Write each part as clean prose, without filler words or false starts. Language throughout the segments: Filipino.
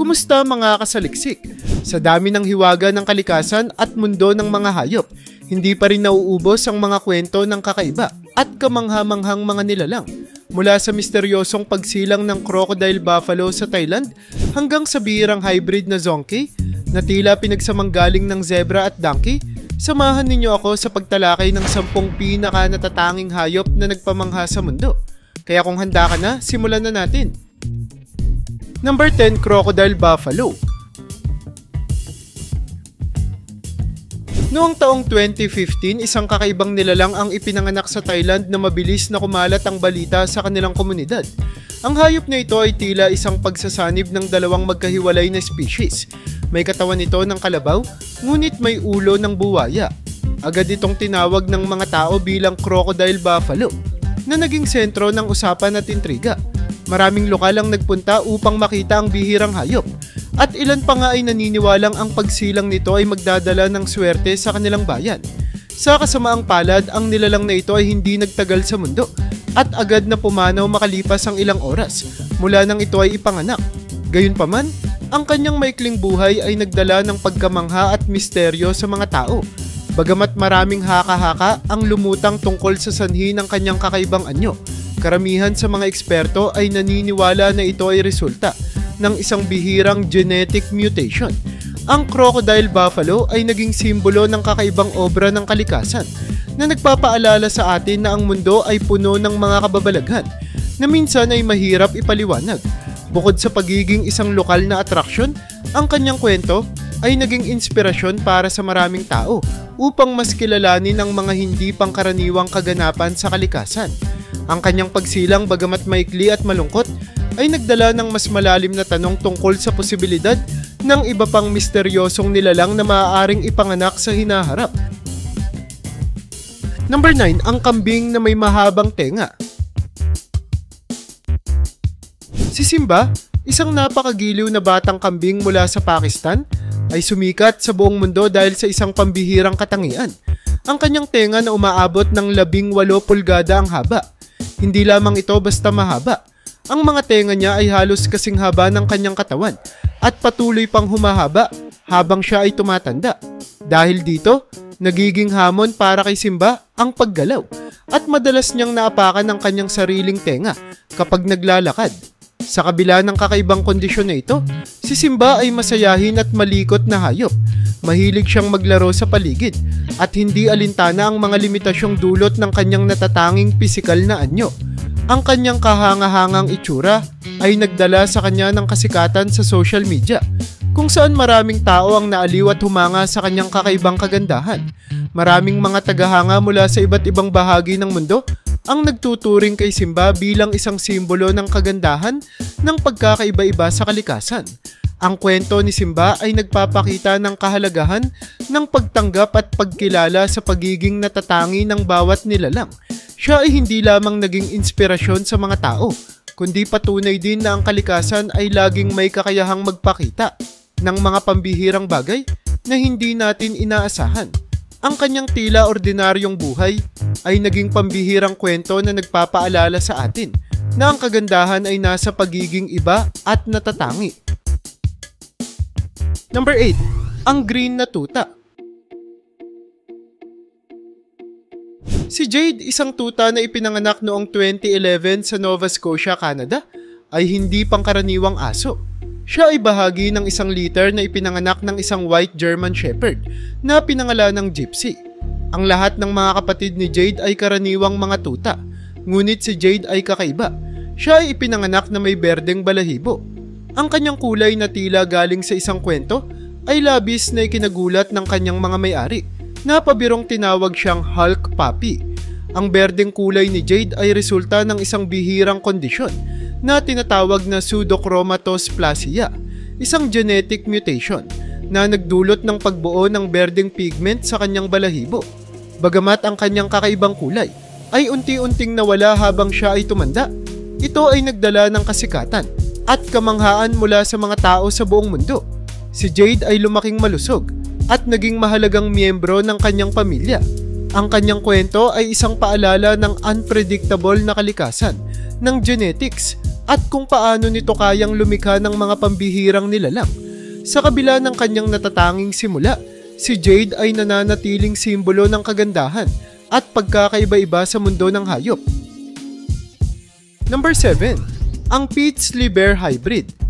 Kumusta mga kasaliksik? Sa dami ng hiwaga ng kalikasan at mundo ng mga hayop, hindi pa rin nauubos ang mga kwento ng kakaiba at kamangha-manghang mga nilalang. Mula sa misteryosong pagsilang ng crocodile buffalo sa Thailand hanggang sa bihirang hybrid na zonkey na tila pinagsamanggaling ng zebra at donkey, samahan ninyo ako sa pagtalakay ng 10 pinaka-natatanging hayop na nagpamangha sa mundo. Kaya kung handa ka na, simulan na natin. Number 10, Crocodile Buffalo. Noong taong 2015, isang kakaibang nilalang ang ipinanganak sa Thailand na mabilis na kumalat ang balita sa kanilang komunidad. Ang hayop na ito ay tila isang pagsasanib ng dalawang magkahiwalay na species. May katawan ito ng kalabaw, ngunit may ulo ng buwaya. Agad itong tinawag ng mga tao bilang Crocodile Buffalo, na naging sentro ng usapan at intriga. Maraming lokal ang nagpunta upang makita ang bihirang hayop, at ilan pa nga ay naniniwalang ang pagsilang nito ay magdadala ng swerte sa kanilang bayan. Sa kasamaang palad, ang nilalang na ito ay hindi nagtagal sa mundo at agad na pumanaw makalipas ang ilang oras mula nang ito ay ipanganak. Gayunpaman, ang kanyang maikling buhay ay nagdala ng pagkamangha at misteryo sa mga tao. Bagamat maraming haka-haka ang lumutang tungkol sa sanhi ng kanyang kakaibang anyo, karamihan sa mga eksperto ay naniniwala na ito ay resulta ng isang bihirang genetic mutation. Ang crocodile buffalo ay naging simbolo ng kakaibang obra ng kalikasan na nagpapaalala sa atin na ang mundo ay puno ng mga kababalaghan na minsan ay mahirap ipaliwanag. Bukod sa pagiging isang lokal na atraksyon, ang kanyang kwento ay naging inspirasyon para sa maraming tao upang mas kilalanin ang mga hindi pangkaraniwang kaganapan sa kalikasan. Ang kanyang pagsilang, bagamat maikli at malungkot, ay nagdala ng mas malalim na tanong tungkol sa posibilidad ng iba pang misteryosong nilalang na maaaring ipanganak sa hinaharap. Number 9, ang kambing na may mahabang tenga. Si Simba, isang napakagiliw na batang kambing mula sa Pakistan, ay sumikat sa buong mundo dahil sa isang pambihirang katangian. Ang kanyang tenga na umaabot ng 18 pulgada ang haba. Hindi lamang ito basta mahaba. Ang mga tenga niya ay halos kasing haba ng kanyang katawan at patuloy pang humahaba habang siya ay tumatanda. Dahil dito, nagiging hamon para kay Simba ang paggalaw at madalas niyang naapakan ang kanyang sariling tenga kapag naglalakad. Sa kabila ng kakaibang kondisyon na ito, si Simba ay masayahin at malikot na hayop. Mahilig siyang maglaro sa paligid at hindi alintana ang mga limitasyong dulot ng kanyang natatanging pisikal na anyo. Ang kanyang kahanga-hangang itsura ay nagdala sa kanya ng kasikatan sa social media, kung saan maraming tao ang naaliw at humanga sa kanyang kakaibang kagandahan. Maraming mga tagahanga mula sa iba't ibang bahagi ng mundo ang nagtuturing kay Simba bilang isang simbolo ng kagandahan ng pagkakaiba-iba sa kalikasan. Ang kwento ni Simba ay nagpapakita ng kahalagahan ng pagtanggap at pagkilala sa pagiging natatangi ng bawat nilalang. Siya ay hindi lamang naging inspirasyon sa mga tao, kundi patunay din na ang kalikasan ay laging may kakayahang magpakita ng mga pambihirang bagay na hindi natin inaasahan. Ang kanyang tila ordinaryong buhay ay naging pambihirang kwento na nagpapaalala sa atin na ang kagandahan ay nasa pagiging iba at natatangi. Number 8, ang green na tuta. Si Jade, isang tuta na ipinanganak noong 2011 sa Nova Scotia, Canada, ay hindi pangkaraniwang aso. Siya ay bahagi ng isang litter na ipinanganak ng isang white German Shepherd na pinangalan ng Gypsy. Ang lahat ng mga kapatid ni Jade ay karaniwang mga tuta, ngunit si Jade ay kakaiba. Siya ay ipinanganak na may berdeng balahibo. Ang kanyang kulay na tila galing sa isang kwento ay labis na ikinagulat ng kanyang mga may-ari, na pabirong tinawag siyang Hulk Puppy. Ang berdeng kulay ni Jade ay resulta ng isang bihirang kondisyon na tinatawag na pseudochromatosplasia, isang genetic mutation na nagdulot ng pagbuo ng berdeng pigment sa kanyang balahibo. Bagamat ang kanyang kakaibang kulay ay unti-unting nawala habang siya ay tumanda, ito ay nagdala ng kasikatan at kamanghaan mula sa mga tao sa buong mundo. Si Jade ay lumaking malusog at naging mahalagang miyembro ng kanyang pamilya. Ang kanyang kwento ay isang paalala ng unpredictable na kalikasan ng genetics at kung paano nito kayang lumikha ng mga pambihirang nilalang. Sa kabila ng kanyang natatanging simula, si Jade ay nananatiling simbolo ng kagandahan at pagkakaiba-iba sa mundo ng hayop. Number 7. Ang Paisley Bear Hybrid.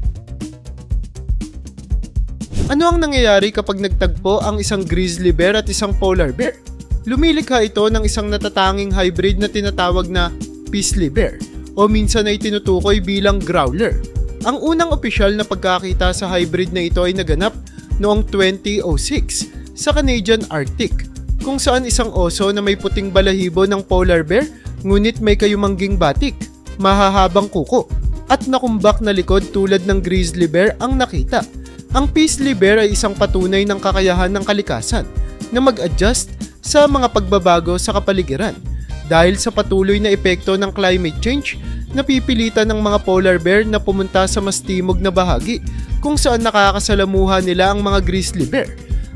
Ano ang nangyayari kapag nagtagpo ang isang grizzly bear at isang polar bear? Lumilikha ito ng isang natatanging hybrid na tinatawag na Paisley Bear o minsan ay tinutukoy bilang growler. Ang unang opisyal na pagkakita sa hybrid na ito ay naganap noong 2006 sa Canadian Arctic, kung saan isang oso na may puting balahibo ng polar bear ngunit may kayumangging batik, mahahabang kuko at nakumbak na likod tulad ng grizzly bear ang nakita. Ang Paisley Bear ay isang patunay ng kakayahan ng kalikasan na mag-adjust sa mga pagbabago sa kapaligiran. Dahil sa patuloy na epekto ng climate change, napipilitan ng mga polar bear na pumunta sa mas timog na bahagi kung saan nakakasalamuha nila ang mga grizzly bear.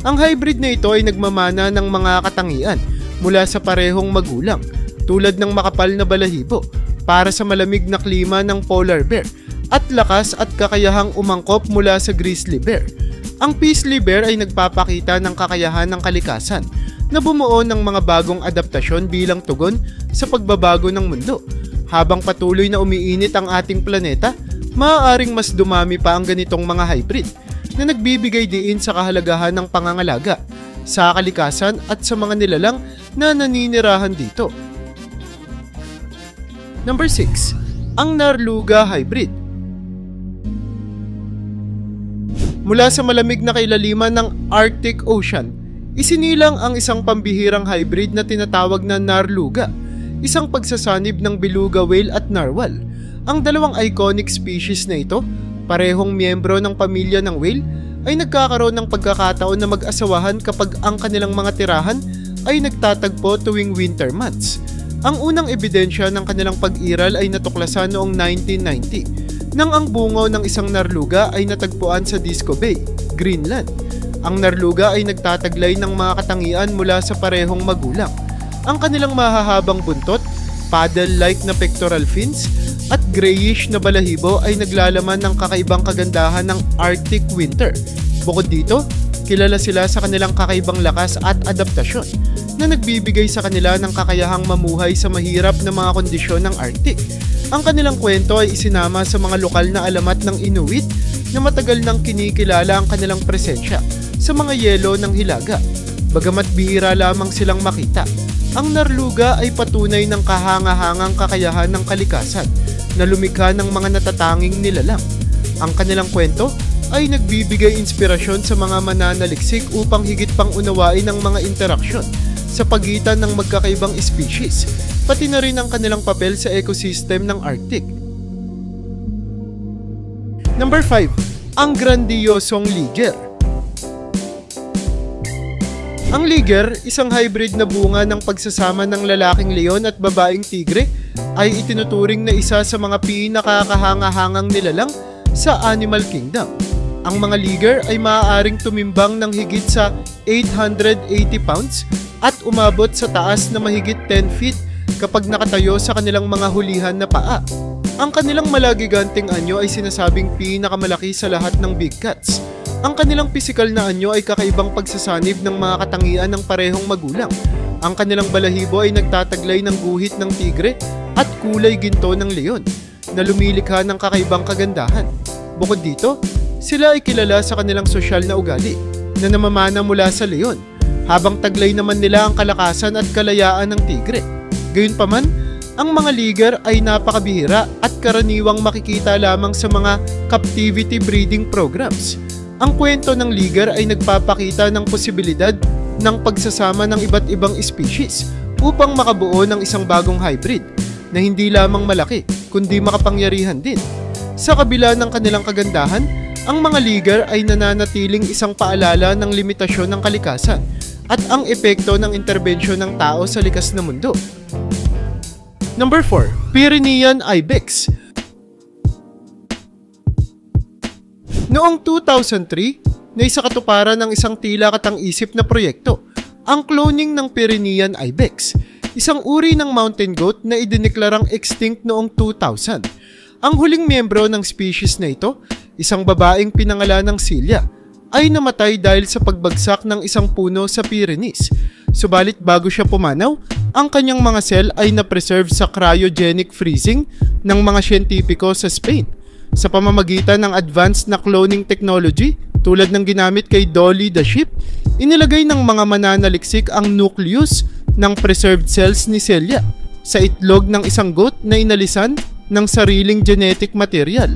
Ang hybrid na ito ay nagmamana ng mga katangian mula sa parehong magulang, tulad ng makapal na balahibo para sa malamig na klima ng polar bear at lakas at kakayahang umangkop mula sa grizzly bear. Ang Paisley Bear ay nagpapakita ng kakayahan ng kalikasan na bumuo ng mga bagong adaptasyon bilang tugon sa pagbabago ng mundo. Habang patuloy na umiinit ang ating planeta, maaaring mas dumami pa ang ganitong mga hybrid na nagbibigay diin sa kahalagahan ng pangangalaga sa kalikasan at sa mga nilalang na naninirahan dito. Number 6. Ang Narluga Hybrid. Mula sa malamig na kailaliman ng Arctic Ocean, isinilang ang isang pambihirang hybrid na tinatawag na Narluga, isang pagsasanib ng beluga whale at narwhal. Ang dalawang iconic species na ito, parehong miyembro ng pamilya ng whale, ay nagkakaroon ng pagkakataon na mag-asawahan kapag ang kanilang mga tirahan ay nagtatagpo tuwing winter months. Ang unang ebidensya ng kanilang pag-iral ay natuklasan noong 1990 nang ang bungo ng isang narluga ay natagpuan sa Disco Bay, Greenland. Ang narluga ay nagtataglay ng mga katangian mula sa parehong magulang. Ang kanilang mahahabang buntot, paddle-like na pectoral fins, at grayish na balahibo ay naglalaman ng kakaibang kagandahan ng Arctic winter. Bukod dito, kilala sila sa kanilang kakaibang lakas at adaptasyon na nagbibigay sa kanila ng kakayahang mamuhay sa mahirap na mga kondisyon ng Arctic. Ang kanilang kwento ay isinama sa mga lokal na alamat ng Inuit na matagal nang kinikilala ang kanilang presensya sa mga yelo ng Hilaga. Bagamat bihira lamang silang makita, ang narluga ay patunay ng kahanga-hangang kakayahan ng kalikasan na lumikha ng mga natatanging nilalang. Ang kanilang kwento ay nagbibigay inspirasyon sa mga mananaliksik upang higit pang unawain ang mga interaksyon sa pagitan ng magkakaibang species, pati na rin ang kanilang papel sa ecosystem ng Arctic. Number 5. Ang grandiyosong liger. Ang liger, isang hybrid na bunga ng pagsasama ng lalaking leon at babaeng tigre, ay itinuturing na isa sa mga pinakakahanga-hangang nilalang sa Animal Kingdom. Ang mga liger ay maaaring tumimbang ng higit sa 880 pounds at umabot sa taas na mahigit 10 feet kapag nakatayo sa kanilang mga hulihan na paa. Ang kanilang malagiganting anyo ay sinasabing pinakamalaki sa lahat ng big cats. Ang kanilang pisikal na anyo ay kakaibang pagsasanib ng mga katangian ng parehong magulang. Ang kanilang balahibo ay nagtataglay ng guhit ng tigre at kulay ginto ng leon na lumilikha ng kakaibang kagandahan. Bukod dito, sila ay kilala sa kanilang sosyal na ugali na namamana mula sa leon, habang taglay naman nila ang kalakasan at kalayaan ng tigre. Gayunpaman, ang mga liger ay napakabihira at karaniwang makikita lamang sa mga captivity breeding programs. Ang kwento ng liger ay nagpapakita ng posibilidad ng pagsasama ng iba't ibang species upang makabuo ng isang bagong hybrid na hindi lamang malaki kundi makapangyarihan din. Sa kabila ng kanilang kagandahan, ang mga liger ay nananatiling isang paalala ng limitasyon ng kalikasan at ang epekto ng interbensyon ng tao sa likas na mundo. Number 4. Pyrenean Ibex. Noong 2003, naisakatuparan ng isang tila katang-isip na proyekto, ang cloning ng Pyrenean Ibex, isang uri ng mountain goat na idineklarang extinct noong 2000. Ang huling miyembro ng species na ito, isang babaeng pinangalanang Celia, ay namatay dahil sa pagbagsak ng isang puno sa Pyrenees. Subalit bago siya pumanaw, ang kanyang mga cell ay na-preserve sa cryogenic freezing ng mga siyentipiko sa Spain sa pamamagitan ng advanced na cloning technology tulad ng ginamit kay Dolly the sheep. Inilagay ng mga mananaliksik ang nucleus ng preserved cells ni Celia sa itlog ng isang goat na inalisan ng sariling genetic material.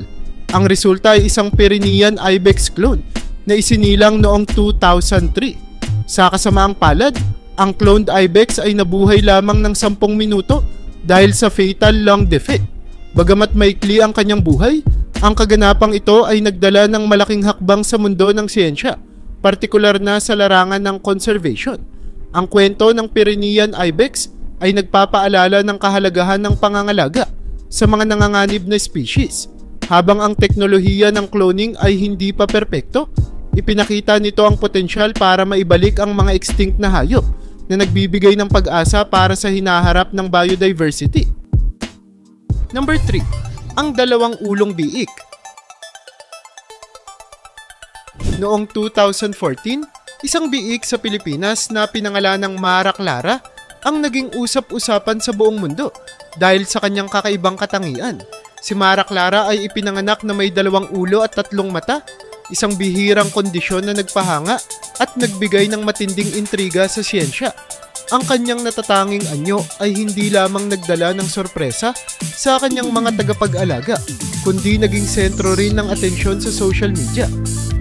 Ang resulta ay isang Pyrenean ibex clone na isinilang noong 2003. Sa kasamaang palad, ang cloned ibex ay nabuhay lamang ng 10 minuto dahil sa fatal lung defect. Bagamat maikli ang kanyang buhay, ang kaganapang ito ay nagdala ng malaking hakbang sa mundo ng siyensya, partikular na sa larangan ng conservation. Ang kwento ng Pyrenean ibex ay nagpapaalala ng kahalagahan ng pangangalaga sa mga nanganganib na species. Habang ang teknolohiya ng cloning ay hindi pa perpekto, ipinakita nito ang potensyal para maibalik ang mga extinct na hayop na nagbibigay ng pag-asa para sa hinaharap ng biodiversity. Number 3. Ang dalawang ulong biik. Noong 2014, isang biik sa Pilipinas na pinangalanang Mara Clara ang naging usap-usapan sa buong mundo dahil sa kanyang kakaibang katangian. Si Mara Clara ay ipinanganak na may 2 ulo at 3 mata, isang bihirang kondisyon na nagpahanga at nagbigay ng matinding intriga sa siyensya. Ang kanyang natatanging anyo ay hindi lamang nagdala ng sorpresa sa kanyang mga tagapag-alaga, kundi naging sentro rin ng atensyon sa social media.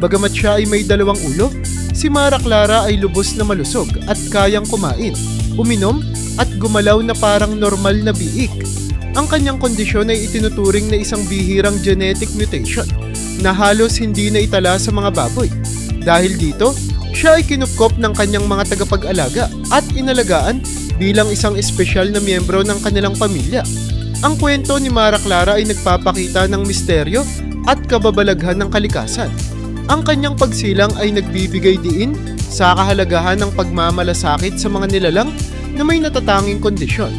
Bagamat siya ay may 2 ulo, si Mara Clara ay lubos na malusog at kayang kumain, uminom at gumalaw na parang normal na biik. Ang kanyang kondisyon ay itinuturing na isang bihirang genetic mutation na halos hindi na itala sa mga baboy. Dahil dito, siya ay kinupkop ng kanyang mga tagapag-alaga at inalagaan bilang isang espesyal na miyembro ng kanilang pamilya. Ang kwento ni Mara Clara ay nagpapakita ng misteryo at kababalaghan ng kalikasan. Ang kanyang pagsilang ay nagbibigay diin sa kahalagahan ng pagmamalasakit sa mga nilalang na may natatanging kondisyon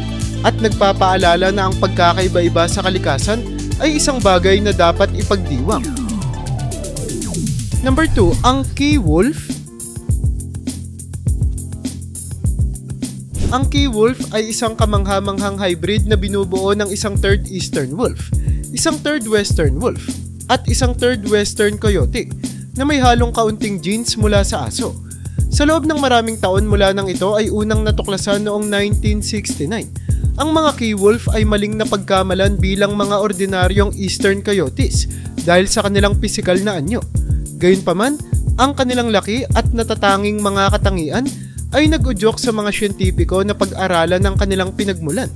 at nagpapaalala na ang pagkakaiba-iba sa kalikasan ay isang bagay na dapat ipagdiwang. Number 2, ang Key Wolf. Ang Key Wolf ay isang kamangha-manghang hybrid na binubuo ng isang third eastern wolf, isang third western wolf, at isang third western coyote na may halong kaunting genes mula sa aso. Sa loob ng maraming taon mula nang ito ay unang natuklasan noong 1969. Ang mga Key Wolf ay maling na pagkamalan bilang mga ordinaryong eastern coyotes dahil sa kanilang pisikal na anyo. Gayunpaman, ang kanilang laki at natatanging mga katangian ay nag-udyok sa mga siyentipiko na pag-aralan ng kanilang pinagmulan.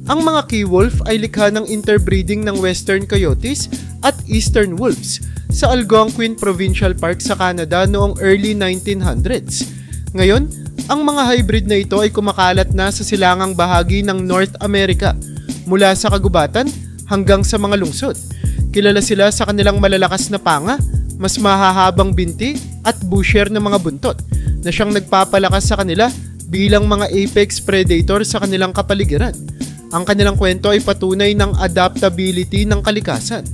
Ang mga Key Wolf ay likha ng interbreeding ng western coyotes at eastern wolves sa Algonquin Provincial Park sa Canada noong early 1900s. Ngayon, ang mga hybrid na ito ay kumakalat na sa silangang bahagi ng North America, mula sa kagubatan hanggang sa mga lungsod. Kilala sila sa kanilang malalakas na panga, mas mahahabang binti at bushier na mga buntot na siyang nagpapalakas sa kanila bilang mga apex predator sa kanilang kapaligiran. Ang kanilang kwento ay patunay ng adaptability ng kalikasan,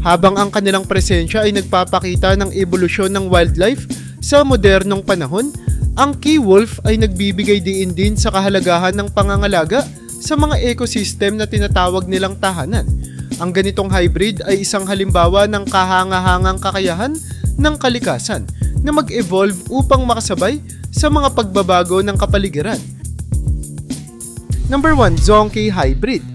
habang ang kanilang presensya ay nagpapakita ng ebolusyon ng wildlife sa modernong panahon. Ang Key Wolf ay nagbibigay diin din sa kahalagahan ng pangangalaga sa mga ecosystem na tinatawag nilang tahanan. Ang ganitong hybrid ay isang halimbawa ng kahanga-hangang kakayahan ng kalikasan na mag-evolve upang makasabay sa mga pagbabago ng kapaligiran. Number 1, Zonkey Hybrid.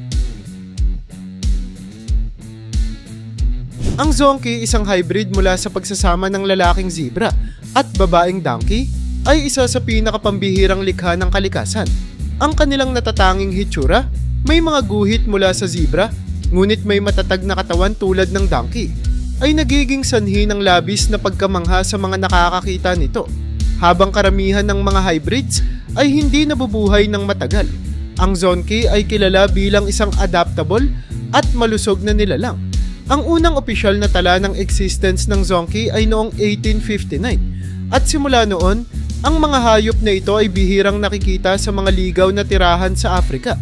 Ang Zonkey, isang hybrid mula sa pagsasama ng lalaking zebra at babaeng donkey, ay isa sa pinakapambihirang likha ng kalikasan. Ang kanilang natatanging hitsura, may mga guhit mula sa zebra, ngunit may matatag na katawan tulad ng donkey, ay nagiging sanhi ng labis na pagkamangha sa mga nakakakita nito. Habang karamihan ng mga hybrids ay hindi nabubuhay ng matagal, ang Zonkey ay kilala bilang isang adaptable at malusog na nilalang. Ang unang opisyal na tala ng existence ng Zonkey ay noong 1859, at simula noon, ang mga hayop na ito ay bihirang nakikita sa mga ligaw na tirahan sa Africa,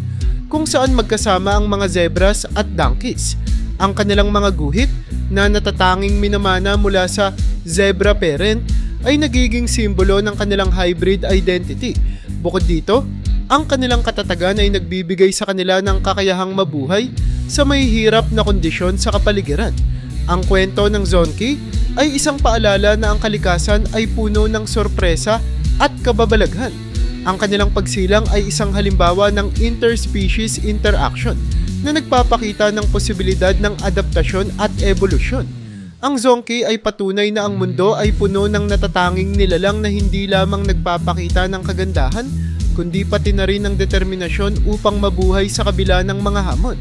kung saan magkasama ang mga zebras at donkeys. Ang kanilang mga guhit na natatanging minamana mula sa zebra parent ay nagiging simbolo ng kanilang hybrid identity. Bukod dito, ang kanilang katatagan ay nagbibigay sa kanila ng kakayahang mabuhay sa may hirap na kondisyon sa kapaligiran. Ang kwento ng Zonkey ay isang paalala na ang kalikasan ay puno ng sorpresa at kababalaghan. Ang kanilang pagsilang ay isang halimbawa ng interspecies interaction na nagpapakita ng posibilidad ng adaptasyon at evolusyon. Ang Zonkey ay patunay na ang mundo ay puno ng natatanging nilalang na hindi lamang nagpapakita ng kagandahan, kundi pati na rin ng determinasyon upang mabuhay sa kabila ng mga hamon.